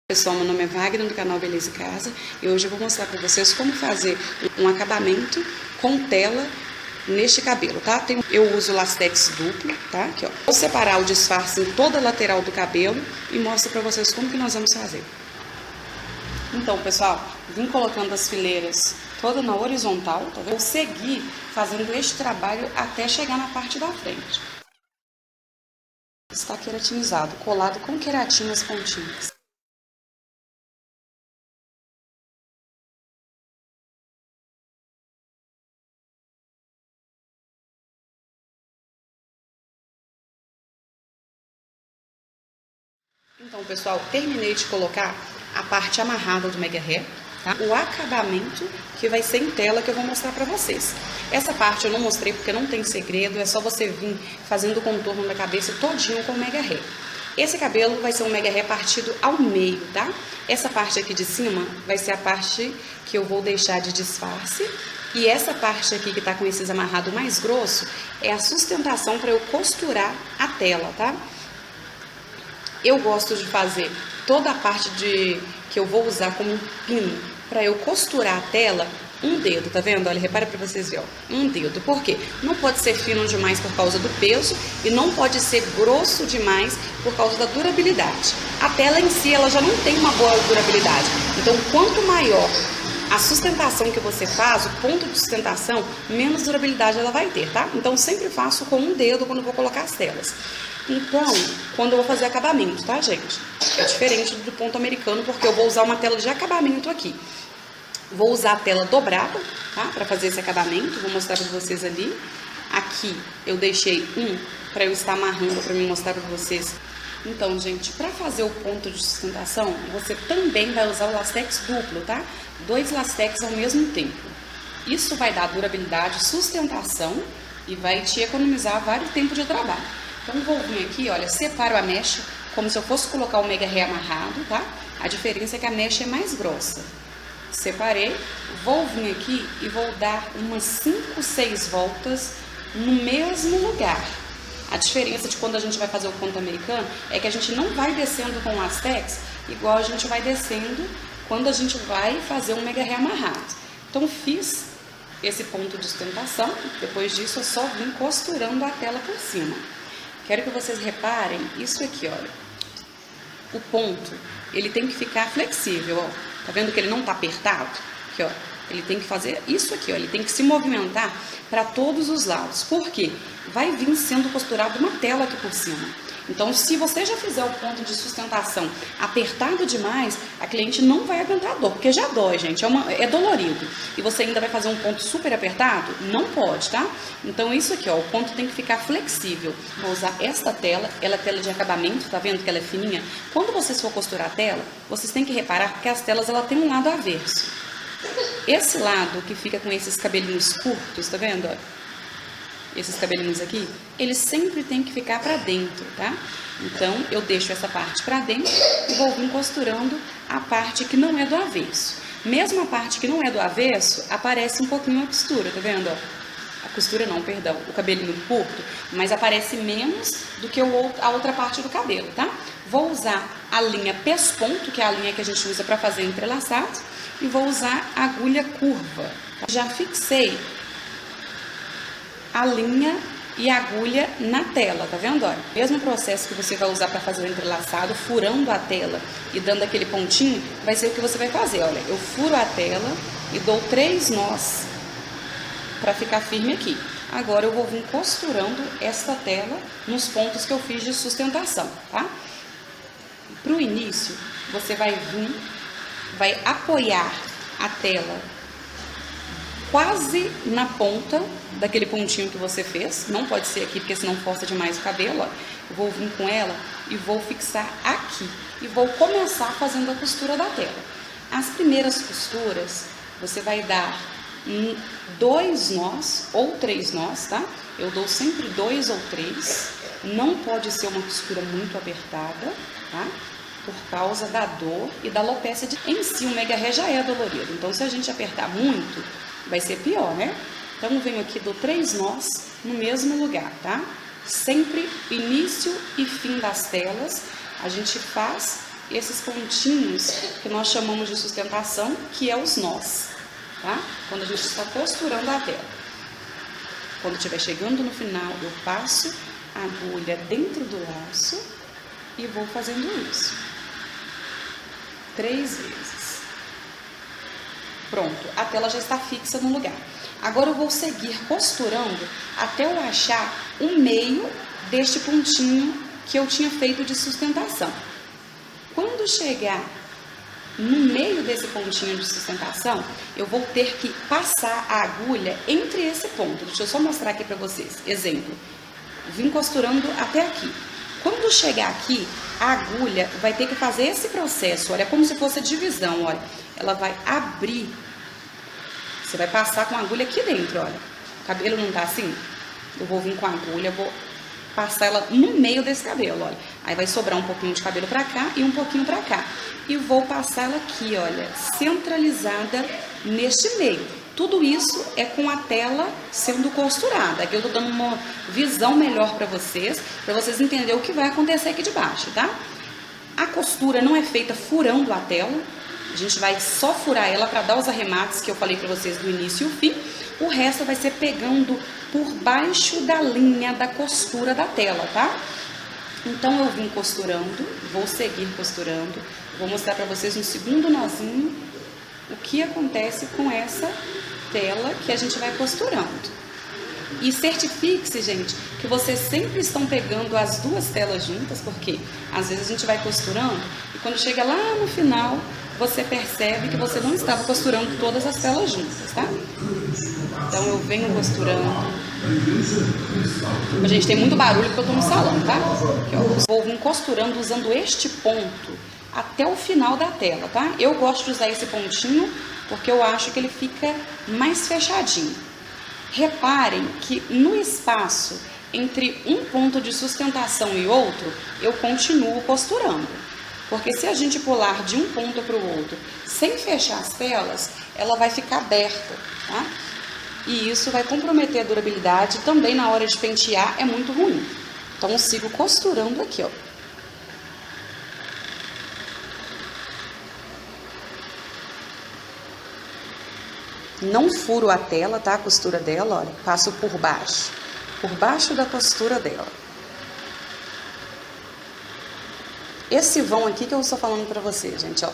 Pessoal, meu nome é Wagner, do canal Beleza em Casa, e hoje eu vou mostrar para vocês como fazer um acabamento com tela neste cabelo, tá? Eu uso lastex duplo, tá? Aqui, ó. Vou separar o disfarce em toda a lateral do cabelo e mostro para vocês como que nós vamos fazer. Então, pessoal, vim colocando as fileiras toda na horizontal, tá vendo? Vou seguir fazendo este trabalho até chegar na parte da frente. Está queratinizado, colado com queratina as pontinhas. Então, pessoal, terminei de colocar a parte amarrada do mega hair, tá? O acabamento que vai ser em tela que eu vou mostrar pra vocês. Essa parte eu não mostrei porque não tem segredo, é só você vir fazendo o contorno na cabeça todinho com o mega hair. Esse cabelo vai ser um mega hair partido ao meio, tá? Essa parte aqui de cima vai ser a parte que eu vou deixar de disfarce. E essa parte aqui que tá com esses amarrados mais grosso é a sustentação para eu costurar a tela, tá? Eu gosto de fazer toda a parte que eu vou usar como um pino para eu costurar a tela um dedo, tá vendo? Olha, repara para vocês verem, ó, um dedo. Por quê? Não pode ser fino demais por causa do peso e não pode ser grosso demais por causa da durabilidade. A tela em si, ela já não tem uma boa durabilidade. Então, quanto maior a sustentação que você faz, o ponto de sustentação, menos durabilidade ela vai ter, tá? Então, sempre faço com um dedo quando eu vou colocar as telas. Então, quando eu vou fazer acabamento, tá, gente? É diferente do ponto americano, porque eu vou usar uma tela de acabamento aqui. Vou usar a tela dobrada, tá? Pra fazer esse acabamento, vou mostrar pra vocês ali. Aqui, eu deixei um pra eu estar amarrando, pra me mostrar pra vocês. Então, gente, pra fazer o ponto de sustentação, você também vai usar o lastex duplo, tá? 2 lastex ao mesmo tempo. Isso vai dar durabilidade, sustentação e vai te economizar vários tempos de trabalho. Então, vou vir aqui, olha, separo a mecha como se eu fosse colocar o mega hair amarrado, tá? A diferença é que a mecha é mais grossa. Separei, vou vir aqui e vou dar umas 5, 6 voltas no mesmo lugar. A diferença de quando a gente vai fazer o ponto americano é que a gente não vai descendo com o lastex igual a gente vai descendo quando a gente vai fazer um mega hair amarrado. Então, fiz esse ponto de sustentação, depois disso eu só vim costurando a tela por cima. Quero que vocês reparem isso aqui, olha. O ponto, ele tem que ficar flexível, ó. Tá vendo que ele não tá apertado? Aqui, ó. Ele tem que fazer isso aqui, ó. Ele tem que se movimentar para todos os lados. Por quê? Vai vir sendo costurado uma tela aqui por cima. Então, se você já fizer o ponto de sustentação apertado demais, a cliente não vai aguentar a dor, porque já dói, gente, é dolorido. E você ainda vai fazer um ponto super apertado? Não pode, tá? Então, isso aqui, ó, o ponto tem que ficar flexível. Vou usar esta tela, ela é tela de acabamento, tá vendo que ela é fininha? Quando vocês for costurar a tela, vocês têm que reparar que as telas, ela tem um lado avesso. Esse lado que fica com esses cabelinhos curtos, tá vendo, ó? Esses cabelinhos aqui, eles sempre tem que ficar pra dentro, tá? Então, eu deixo essa parte pra dentro e vou vir costurando a parte que não é do avesso. Mesmo a parte que não é do avesso, aparece um pouquinho a costura, tá vendo? A costura não, perdão, o cabelinho curto, mas aparece menos do que a outra parte do cabelo, tá? Vou usar a linha pesponto, que é a linha que a gente usa pra fazer entrelaçado, e vou usar a agulha curva. Já fixei a linha e a agulha na tela, tá vendo? Olha, mesmo processo que você vai usar para fazer o entrelaçado, furando a tela e dando aquele pontinho, vai ser o que você vai fazer. Olha, eu furo a tela e dou 3 nós para ficar firme aqui. Agora eu vou vir costurando esta tela nos pontos que eu fiz de sustentação, tá? Para o início, você vai apoiar a tela quase na ponta daquele pontinho que você fez. Não pode ser aqui, porque senão força demais o cabelo, ó. Eu vou vir com ela e vou fixar aqui. E vou começar fazendo a costura da tela. As primeiras costuras, você vai dar 2 nós ou 3 nós, tá? Eu dou sempre 2 ou 3. Não pode ser uma costura muito apertada, tá? Por causa da dor e da alopecia. Em si, o mega hair já é dolorido. Então, se a gente apertar muito, vai ser pior, né? Então, eu venho aqui, dou 3 nós no mesmo lugar, tá? Sempre início e fim das telas, a gente faz esses pontinhos que nós chamamos de sustentação, que é os nós, tá? Quando a gente está costurando a tela. Quando estiver chegando no final, eu passo a agulha dentro do laço e vou fazendo isso 3 vezes. Pronto, a tela já está fixa no lugar. Agora eu vou seguir costurando até eu achar o meio deste pontinho que eu tinha feito de sustentação. Quando chegar no meio desse pontinho de sustentação, eu vou ter que passar a agulha entre esse ponto. Deixa eu só mostrar aqui para vocês. Exemplo, vim costurando até aqui. Quando chegar aqui, a agulha vai ter que fazer esse processo, olha, como se fosse a divisão, olha. Ela vai abrir, você vai passar com a agulha aqui dentro, olha. O cabelo não tá assim? Eu vou vir com a agulha, vou passar ela no meio desse cabelo, olha. Aí vai sobrar um pouquinho de cabelo pra cá e um pouquinho pra cá. E vou passar ela aqui, olha, centralizada neste meio. Tudo isso é com a tela sendo costurada. Aqui eu tô dando uma visão melhor pra vocês entenderem o que vai acontecer aqui de baixo, tá? A costura não é feita furando a tela. A gente vai só furar ela para dar os arremates que eu falei para vocês do início e o fim. O resto vai ser pegando por baixo da linha da costura da tela, tá? Então eu vim costurando, vou seguir costurando. Vou mostrar para vocês no segundo nozinho o que acontece com essa tela que a gente vai costurando. E certifique-se, gente, que vocês sempre estão pegando as duas telas juntas, porque às vezes a gente vai costurando e quando chega lá no final, você percebe que você não estava costurando todas as telas juntas, tá? Então eu venho costurando. Gente, tem muito barulho porque eu tô no salão, tá? Aqui, ó. Vou vir costurando usando este ponto até o final da tela, tá? Eu gosto de usar esse pontinho porque eu acho que ele fica mais fechadinho. Reparem que no espaço entre um ponto de sustentação e outro, eu continuo costurando. Porque se a gente pular de um ponto para o outro sem fechar as telas, ela vai ficar aberta, tá? E isso vai comprometer a durabilidade, também na hora de pentear é muito ruim. Então eu sigo costurando aqui, ó. Não furo a tela, tá? A costura dela, olha, passo por baixo da costura dela. Esse vão aqui que eu estou falando pra vocês, gente, ó.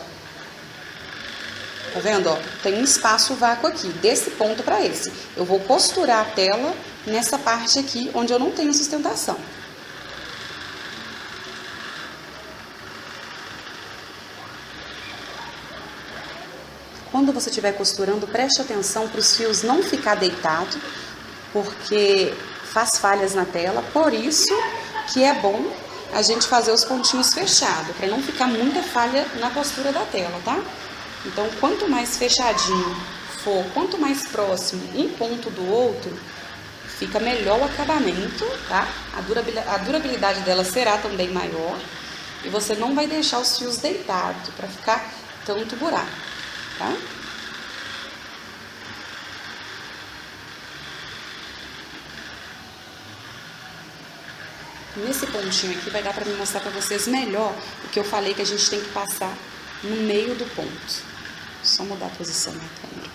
Tá vendo, ó? Tem um espaço vácuo aqui, desse ponto pra esse. Eu vou costurar a tela nessa parte aqui, onde eu não tenho sustentação. Quando você estiver costurando, preste atenção para os fios não ficar deitado, porque faz falhas na tela. Por isso que é bom a gente fazer os pontinhos fechados, para não ficar muita falha na costura da tela, tá? Então, quanto mais fechadinho for, quanto mais próximo um ponto do outro, fica melhor o acabamento, tá? A durabilidade dela será também maior e você não vai deixar os fios deitados para ficar tanto buraco, tá? Nesse pontinho aqui vai dar para me mostrar para vocês melhor o que eu falei que a gente tem que passar no meio do ponto. Só mudar a posição da câmera.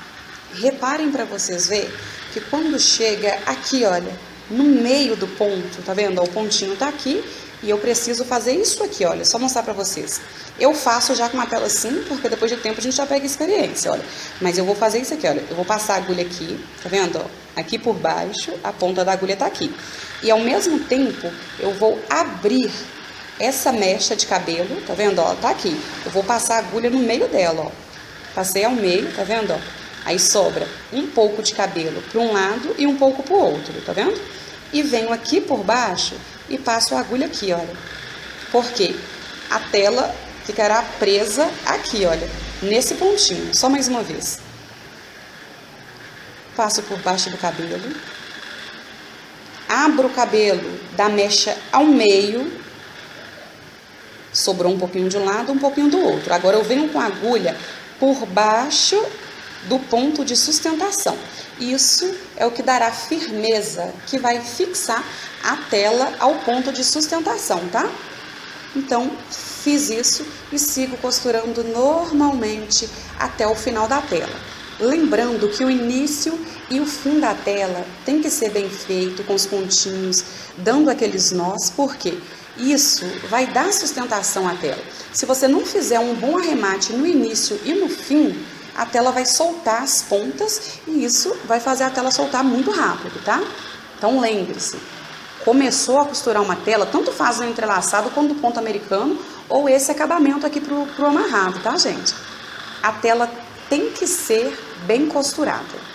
Reparem para vocês verem que quando chega aqui, olha, no meio do ponto, tá vendo? O pontinho tá aqui e eu preciso fazer isso aqui, olha, só mostrar para vocês. Eu faço já com uma tela assim, porque depois de tempo a gente já pega experiência, olha. Mas eu vou fazer isso aqui, olha. Eu vou passar a agulha aqui, tá vendo? Ó, aqui por baixo, a ponta da agulha tá aqui. E ao mesmo tempo, eu vou abrir essa mecha de cabelo, tá vendo? Ó, tá aqui. Eu vou passar a agulha no meio dela, ó. Passei ao meio, tá vendo? Ó? Aí sobra um pouco de cabelo para um lado e um pouco para o outro, tá vendo? E venho aqui por baixo e passo a agulha aqui, olha. Porque a tela ficará presa aqui, olha, nesse pontinho. Só mais uma vez. Passo por baixo do cabelo. Abro o cabelo da mecha ao meio. Sobrou um pouquinho de um lado, um pouquinho do outro. Agora eu venho com a agulha por baixo do ponto de sustentação. Isso é o que dará firmeza, que vai fixar a tela ao ponto de sustentação, tá? Então, Fiz isso e sigo costurando normalmente até o final da tela. Lembrando que o início e o fim da tela tem que ser bem feito, com os pontinhos, dando aqueles nós, porque isso vai dar sustentação à tela. Se você não fizer um bom arremate no início e no fim, a tela vai soltar as pontas e isso vai fazer a tela soltar muito rápido, tá? Então lembre-se, começou a costurar uma tela, tanto faz no entrelaçado quanto do ponto americano ou esse acabamento aqui pro amarrado, tá, gente? A tela tem que ser bem costurada.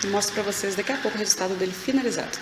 Eu mostro pra vocês daqui a pouco o resultado dele finalizado.